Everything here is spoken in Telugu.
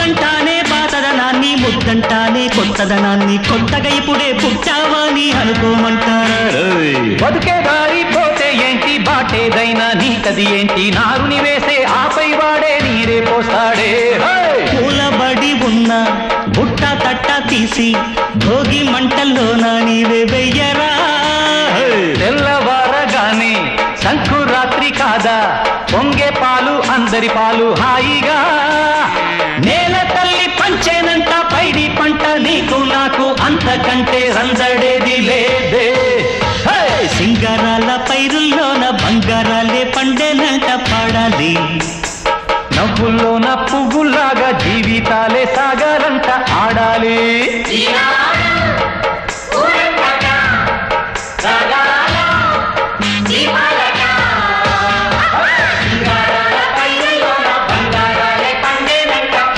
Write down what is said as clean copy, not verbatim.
ముద్దంటానే పాతదనాన్ని ముద్దంటానే కొత్తదనాన్ని కొత్తగా ఇప్పుడే పుట్టావని అనుకోమంటారు. బతుకే దారి పోతే ఏంటి బాటేదైనా నీకది ఏంటి నారుని వేసే ఆపై వాడే నీరే పోస్తాడే. పూలబడి ఉన్న బుట్ట తట్ట తీసి భోగి మంటల్లోన నీవే వెయ్యరా. తెల్లవారగానే సంకురాత్రి కాదా పొంగే పాలు అందరి పాలు హాయిగా. నేల తల్లి పంచేనంట పైడి పంట నీకు నాకు అంతకంటే రంజడేది లేదే. సింగారాల పైరుల్లోన బంగారాలే పండేనంట పాడాలి. నవ్వుల్లోన పువ్వుల్లాగా జీవితాలే సాగాలంట ఆడాలి.